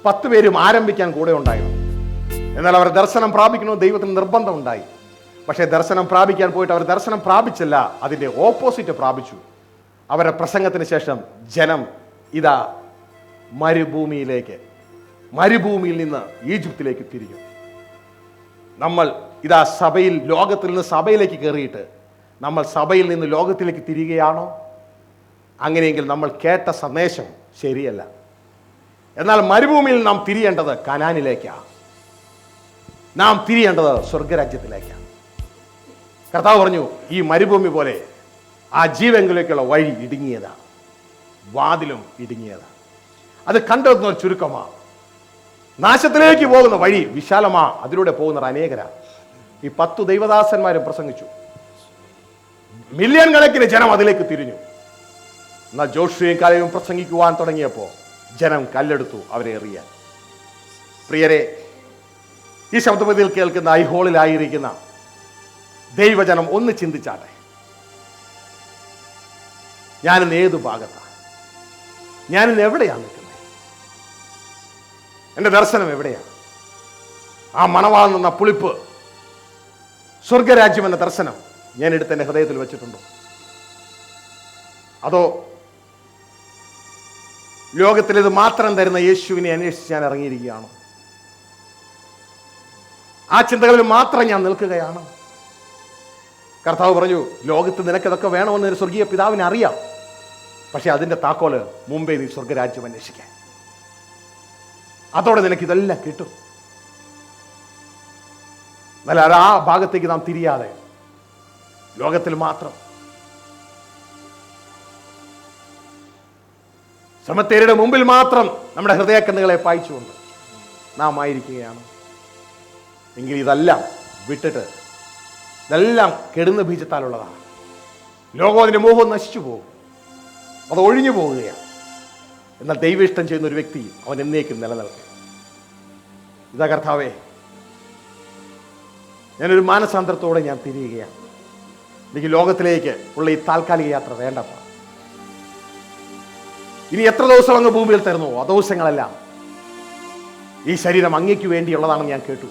10 പേരും ആരംഭിക്കാൻ കൂടെ ഉണ്ടായിരുന്നു. എന്നാൽ അവർ ദർശനം പ്രാപിക്കണമെന്ന് ദൈവത്തിന് നിർബന്ധം ഉണ്ടായി. പക്ഷേ ദർശനം പ്രാപിക്കാൻ പോയിട്ട് അവർ ദർശനം പ്രാപിച്ചില്ല, അതിൻ്റെ ഓപ്പോസിറ്റ് പ്രാപിച്ചു. അവരുടെ പ്രസംഗത്തിന് ശേഷം ജനം ഇതാ മരുഭൂമിയിൽ നിന്ന് ഈജിപ്തിലേക്ക് തിരിഞ്ഞു. നമ്മൾ ഇതാ ലോകത്തിൽ നിന്ന് സഭയിലേക്ക് കയറിയിട്ട് നമ്മൾ സഭയിൽ നിന്ന് ലോകത്തിലേക്ക് തിരികെയാണോ? അങ്ങനെയെങ്കിൽ നമ്മൾ കേട്ട സന്ദേശം ശരിയല്ല. എന്നാൽ മരുഭൂമിയിൽ നാം തിരിയേണ്ടത് കനാനിലേക്കാണ്. നാം തിരിയേണ്ടത് സ്വർഗരാജ്യത്തിലേക്കാണ്. കർത്താവ് പറഞ്ഞു, ഈ മരുഭൂമി പോലെ ആ ജീവങ്കിലേക്കുള്ള വഴി ഇടുങ്ങിയതാണ്, വാതിലും ഇടുങ്ങിയതാണ്. അത് കണ്ടെത്തുന്ന ഒരു ചുരുക്കമാണ്. നാശത്തിലേക്ക് പോകുന്ന വഴി വിശാലമാ, അതിലൂടെ പോകുന്നവർ അനേകരാണ്. ഈ 10 ദൈവദാസന്മാരും പ്രസംഗിച്ചു. മില്യൺ കണക്കിന് ജനം അതിലേക്ക് തിരിഞ്ഞു. എന്നാൽ ജോഷുവയും കാലേബും പ്രസംഗിക്കുവാൻ തുടങ്ങിയപ്പോൾ ജനം കല്ലെടുത്തു അവരെ എറിയാൻ. പ്രിയരെ, ഈ ശബ്ദപതിയിൽ കേൾക്കുന്ന ഈ ഹോളിലായിരിക്കുന്ന ദൈവജനം ഒന്ന് ചിന്തിച്ചാട്ടെ. ഞാനിന്ന് ഏതു ഭാഗത്താണ്? ഞാനിന്ന് എവിടെയാണ് നിൽക്കുന്നത്? എൻ്റെ ദർശനം എവിടെയാണ്? ആ മണവാൾ നിന്ന പുളിപ്പ്, സ്വർഗരാജ്യം എന്ന ദർശനം ഞാൻ എടുത്ത് എൻ്റെ ഹൃദയത്തിൽ വെച്ചിട്ടുണ്ടോ? അതോ ലോകത്തിലിത് മാത്രം തരുന്ന യേശുവിനെ അന്വേഷിച്ച് ഞാൻ ഇറങ്ങിയിരിക്കുകയാണോ? ആ ചിന്തകളിൽ മാത്രം ഞാൻ നിൽക്കുകയാണ്. കർത്താവ് പറഞ്ഞു, ലോകത്ത് നിനക്കിതൊക്കെ വേണമെന്ന് ഒരു സ്വർഗീയ പിതാവിനെ അറിയാം. പക്ഷെ അതിൻ്റെ താക്കോല് മുമ്പേ നീ സ്വർഗരാജ്യം അന്വേഷിക്കാൻ. അതോടെ നിനക്കിതെല്ലാം കിട്ടും. എന്നാൽ ആ ഭാഗത്തേക്ക് നാം തിരിയാതെ ലോകത്തിൽ മാത്രം സമത്തേരുടെ മുമ്പിൽ മാത്രം നമ്മുടെ ഹൃദയക്കണ്ണുകളെ പായിച്ചുകൊണ്ട് നാം ആയിരിക്കുകയാണ്. എങ്കിൽ ഇതെല്ലാം വിട്ടിട്ട്, ഇതെല്ലാം കെടുന്ന ബീജത്താലുള്ളതാണ്. ലോകത്തിന്റെ മോഹം നശിച്ചു പോകും, അത് ഒഴിഞ്ഞു പോവുകയാണ്. എന്നാൽ ദൈവ ഇഷ്ടം ചെയ്യുന്ന ഒരു വ്യക്തി അവൻ എന്നേക്കും നിലനിൽക്കും. ഇതാ കർത്താവേ, ഞാനൊരു മാനസാന്തരത്തോടെ ഞാൻ തിരിയുകയാണ്. എനിക്ക് ലോകത്തിലേക്ക് ഉള്ള ഈ താൽക്കാലിക യാത്ര വേണ്ടപ്പ. ഇനി എത്ര ദിവസം അങ്ങ് ഭൂമിയിൽ തരുന്നു, ആ ദിവസങ്ങളെല്ലാം ഈ ശരീരം അങ്ങയ്ക്ക് വേണ്ടിയുള്ളതാണെന്ന് ഞാൻ കേട്ടു.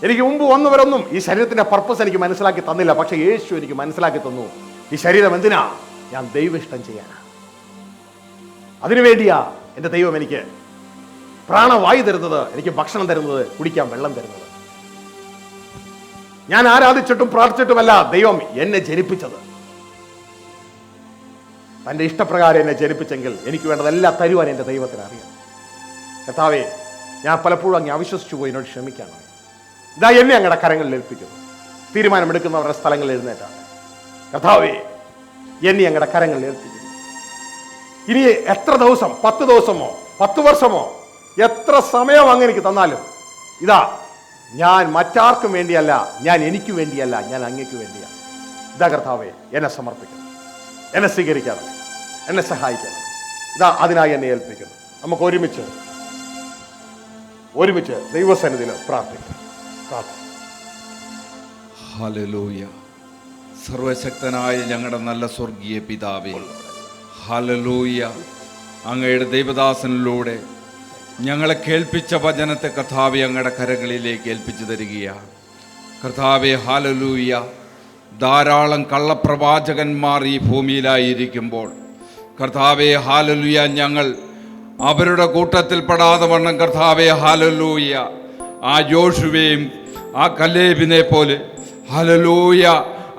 എനിക്ക് മുമ്പ് വന്നവരൊന്നും ഈ ശരീരത്തിന്റെ പർപ്പസ് എനിക്ക് മനസ്സിലാക്കി തന്നില്ല. പക്ഷെ യേശു എനിക്ക് മനസ്സിലാക്കി തന്നു, ഈ ശരീരം എന്തിനാ? ഞാൻ ദൈവ ഇഷ്ടം ചെയ്യാനാ. അതിനുവേണ്ടിയാ എൻ്റെ ദൈവം എനിക്ക് പ്രാണവായു തരുന്നത്, എനിക്ക് ഭക്ഷണം തരുന്നത്, കുടിക്കാൻ വെള്ളം തരുന്നത്. ഞാൻ ആരാധിച്ചിട്ടും പ്രാർത്ഥിച്ചിട്ടുമല്ല ദൈവം എന്നെ ജനിപ്പിച്ചത്. തൻ്റെ ഇഷ്ടപ്രകാരം എന്നെ ജനിപ്പിച്ചെങ്കിൽ എനിക്ക് വേണ്ടതെല്ലാം തരുവാൻ എൻ്റെ ദൈവത്തിന് അറിയാം. കർത്താവേ, ഞാൻ പലപ്പോഴും അങ്ങ് അവിശ്വസിച്ചു പോയി, എന്നോട് ക്ഷമിക്കണം. ഇതാ എന്നെ അങ്ങയുടെ കരങ്ങളിൽ ഏൽപ്പിക്കുന്നു. തീരുമാനമെടുക്കുന്നവരുടെ സ്ഥലങ്ങളിൽ എഴുന്നേറ്റാണ്. കർത്താവേ, എന്നെ അങ്ങയുടെ കരങ്ങളിൽ ഏൽപ്പിക്കുന്നു. ഇനി എത്ര ദിവസം, 10 ദിവസമോ 10 വർഷമോ എത്ര സമയം അങ്ങ് എനിക്ക് തന്നാലും, ഇതാ ഞാൻ മറ്റാർക്കും വേണ്ടിയല്ല, ഞാൻ എനിക്ക് വേണ്ടിയല്ല, ഞാൻ അങ്ങയ്ക്ക് വേണ്ടിയാണ്. ഇതാ കർത്താവേ, എന്നെ സമർപ്പിക്കണം, എന്നെ സ്വീകരിക്കണം, എന്നെ സഹായിക്കണം. ഇതാ അതിനായി എന്നെ ഏൽപ്പിക്കുന്നു. നമുക്ക് ഒരുമിച്ച് ദൈവസന്നിധിയിൽ പ്രാർത്ഥിക്കാം. ഹല്ലേലൂയ. സർവശക്തനായ ഞങ്ങളുടെ നല്ല സ്വർഗീയ പിതാവേ, ഹല്ലേലൂയ. അങ്ങയുടെ ദൈവദാസനിലൂടെ ഞങ്ങളെ കേൾപ്പിച്ച വചനത്തെ കർത്താവേ അങ്ങയുടെ കരങ്ങളിലേക്ക് ഏൽപ്പിച്ചു തരികയാണ്. കർത്താവേ, ഹല്ലേലൂയ. ധാരാളം കള്ളപ്രവാചകന്മാർ ഈ ഭൂമിയിലായിരിക്കുമ്പോൾ കർത്താവേ, ഹല്ലേലൂയ, ഞങ്ങൾ അവരുടെ കൂട്ടത്തിൽ പെടാതെ വണ്ണം കർത്താവേ, ഹല്ലേലൂയ, ആ യോശുവയും ആ കലേബിനെ പോലെ ഹല്ലേലൂയ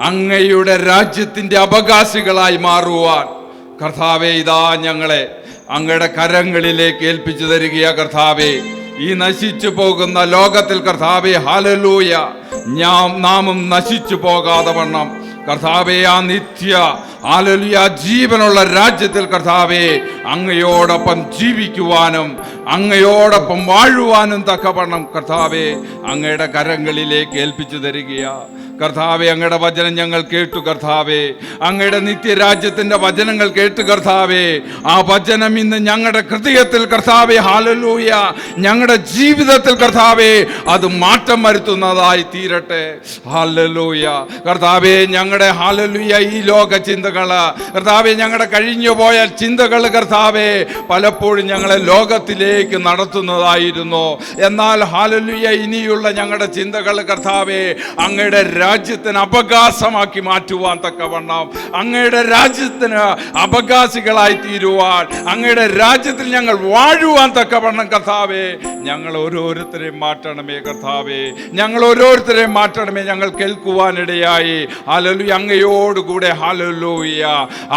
അങ്ങയുടെ രാജ്യത്തിൻ്റെ അവകാശികളായി മാറുവാൻ കർത്താവേ, ഇതാ ഞങ്ങളെ അങ്ങയുടെ കരങ്ങളിലേക്ക് ഏൽപ്പിച്ചു തരികയാ. കർത്താവേ, ഈ നശിച്ചു പോകുന്ന ലോകത്തിൽ കർത്താവേ, ഹല്ലേലൂയ, നാമും നശിച്ചു പോകാതെ വണ്ണം കർത്താവേ, ആ നിത്യ ഹല്ലേലൂയ ജീവനുള്ള രാജ്യത്തിൽ കർത്താവേ അങ്ങയോടൊപ്പം ജീവിക്കുവാനും അങ്ങയോടൊപ്പം വാഴുവാനും തക്കവണ്ണം കർത്താവേ അങ്ങയുടെ കരങ്ങളിലേക്ക് ഏൽപ്പിച്ചു തരികയാ. കർത്താവെ, അങ്ങയുടെ വചനം ഞങ്ങൾ കേട്ടു കർത്താവെ. അങ്ങയുടെ നിത്യരാജ്യത്തിൻ്റെ വചനങ്ങൾ കേട്ടു കർത്താവെ. ആ വചനം ഇന്ന് ഞങ്ങളുടെ ഹൃദയത്തിൽ കർത്താവെ, ഹല്ലേലൂയ, ഞങ്ങളുടെ ജീവിതത്തിൽ കർത്താവെ അത് മാറ്റം വരുത്തുന്നതായി തീരട്ടെ. ഹല്ലേലൂയ കർത്താവെ, ഞങ്ങളുടെ ഹല്ലേലൂയ ഈ ലോക ചിന്തകൾ കർത്താവെ, ഞങ്ങളുടെ കഴിഞ്ഞു പോയ ചിന്തകൾ കർത്താവെ പലപ്പോഴും ഞങ്ങളെ ലോകത്തിലേക്ക് നടത്തുന്നതായിരുന്നു. എന്നാൽ ഹല്ലേലൂയ ഇനിയുള്ള ഞങ്ങളുടെ ചിന്തകൾ കർത്താവെ അങ്ങയുടെ രാജ്യത്തിന് അവകാശമാക്കി മാറ്റുവാൻ തക്കവണ്ണം, അങ്ങയുടെ രാജ്യത്തിന് അവകാശികളായി തീരുവാൻ, അങ്ങയുടെ രാജ്യത്തിൽ ഞങ്ങൾ വാഴുവാൻ തക്കവണ്ണം കർത്താവെ ഞങ്ങൾ ഓരോരുത്തരെയും മാറ്റണമേ കർത്താവെ, ഞങ്ങൾ ഓരോരുത്തരെയും മാറ്റണമേ. ഞങ്ങൾ കേൾക്കുവാനിടയായി ഹല്ലേലൂയ അങ്ങയോടുകൂടെ ഹല്ലേലൂയ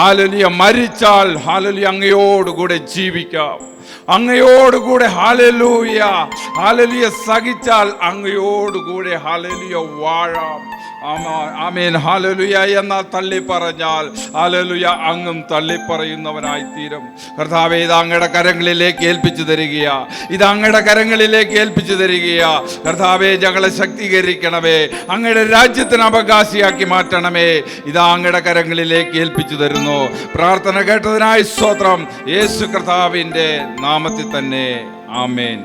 ഹല്ലേലൂയ മരിച്ചാൽ ഹല്ലേലൂയ അങ്ങയോടുകൂടെ ജീവിക്കാം, അങ്ങയോടുകൂടെ ഹല്ലേലൂയ ഹല്ലേലൂയ സഹിച്ചാൽ അങ്ങയോടുകൂടെ ഹല്ലേലൂയ വാഴാം. Amen hallelujah. എന്നാൽ തള്ളി പറഞ്ഞാൽ ഹല്ലേലൂയ അങ്ങും തള്ളിപ്പറയുന്നവനായി തീരും. കർത്താവേ, ഇത് അങ്ങയുടെ കരങ്ങളിലേക്ക് ഏൽപ്പിച്ചു തരികയാ, ഇത് അങ്ങയുടെ കരങ്ങളിലേക്ക് ഏൽപ്പിച്ചു തരികയാ. കർത്താവേ, ഞങ്ങളെ ശക്തീകരിക്കണമേ, അങ്ങയുടെ രാജ്യത്തിന് അവകാശിയാക്കി മാറ്റണമേ. ഇതാ അങ്ങയുടെ കരങ്ങളിലേക്ക് ഏൽപ്പിച്ചു തരുന്നു. പ്രാർത്ഥന കേട്ടതിനായി സ്തോത്രം, യേശു കർത്താവിൻ്റെ നാമത്തിൽ തന്നെ ആമേൻ.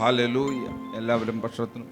ഹല്ലേലൂയ. എല്ലാവരും ഭക്ഷണത്തിന്